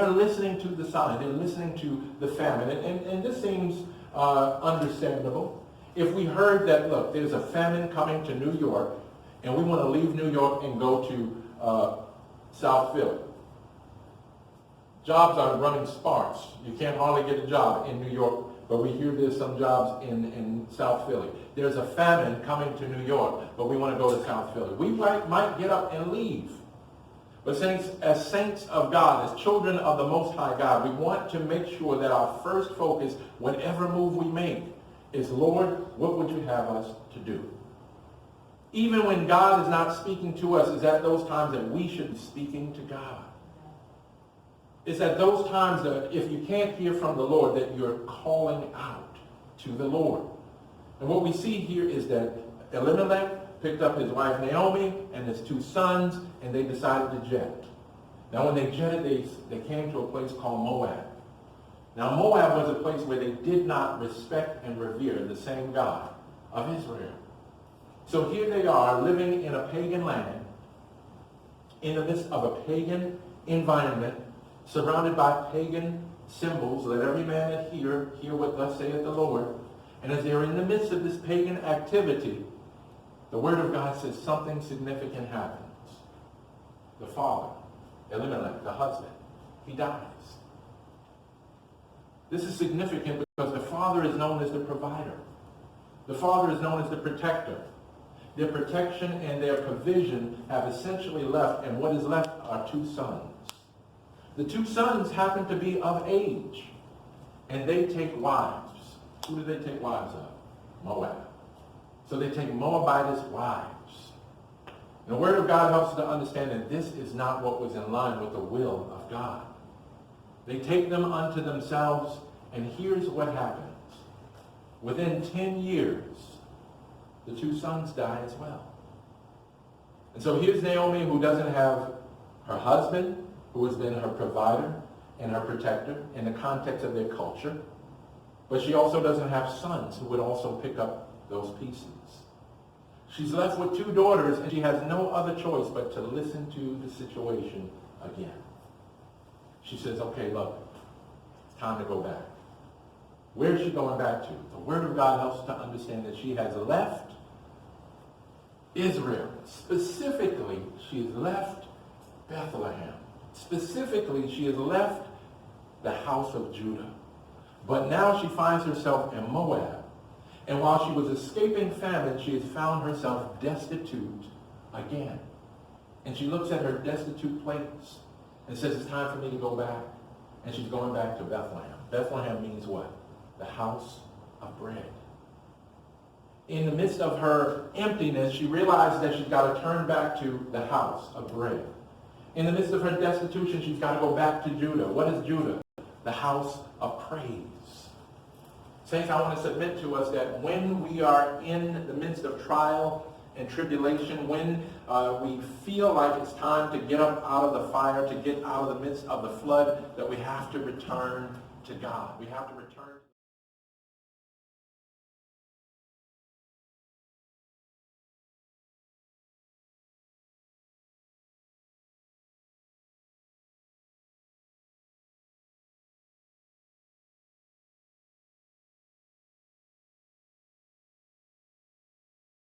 are listening to the sign. They're listening to the famine. And this seems understandable. If we heard that, look, there's a famine coming to New York, and we want to leave New York and go to South Philly. Jobs are running sparse. You can't hardly get a job in New York, but we hear there's some jobs in South Philly. There's a famine coming to New York, but we want to go to South Philly. We might get up and leave. But as saints of God, as children of the Most High God, we want to make sure that our first focus, whatever move we make, is, Lord, what would you have us to do? Even when God is not speaking to us, it's at those times that we should be speaking to God. It's at those times that if you can't hear from the Lord, that you're calling out to the Lord. And what we see here is that Elimelech picked up his wife Naomi and his 2 sons, and they decided to jet. Now when they jetted, they came to a place called Moab. Now Moab was a place where they did not respect and revere the same God of Israel. So here they are living in a pagan land, in the midst of a pagan environment, surrounded by pagan symbols. Let every man that hear what thus saith the Lord. And as they're in the midst of this pagan activity, the Word of God says something significant happens. The father, Elimelech, the husband, he dies. This is significant because the father is known as the provider. The father is known as the protector. Their protection and their provision have essentially left, and what is left are 2 sons. The 2 sons happen to be of age, and they take wives. Who do they take wives of? Moab. So they take Moabitess wives. And the Word of God helps us to understand that this is not what was in line with the will of God. They take them unto themselves, and here's what happens. Within 10 years, the 2 sons die as well. And so here's Naomi, who doesn't have her husband, who has been her provider and her protector in the context of their culture. But she also doesn't have sons who would also pick up those pieces. She's left with 2 daughters, and she has no other choice but to listen to the situation again. She says, okay, look, it's time to go back. Where is she going back to? The Word of God helps us to understand that she has left Israel. Specifically, she has left Bethlehem. Specifically, she has left the house of Judah. But now she finds herself in Moab. And while she was escaping famine, she has found herself destitute again. And she looks at her destitute place and says, it's time for me to go back. And she's going back to Bethlehem. Bethlehem means what? The house of bread. In the midst of her emptiness, she realizes that she's got to turn back to the house of bread. In the midst of her destitution, she's got to go back to Judah. What is Judah? The house of praise. Saints, I want to submit to us that when we are in the midst of trial and tribulation, when we feel like it's time to get up out of the fire, to get out of the midst of the flood, that we have to return to God. We have to return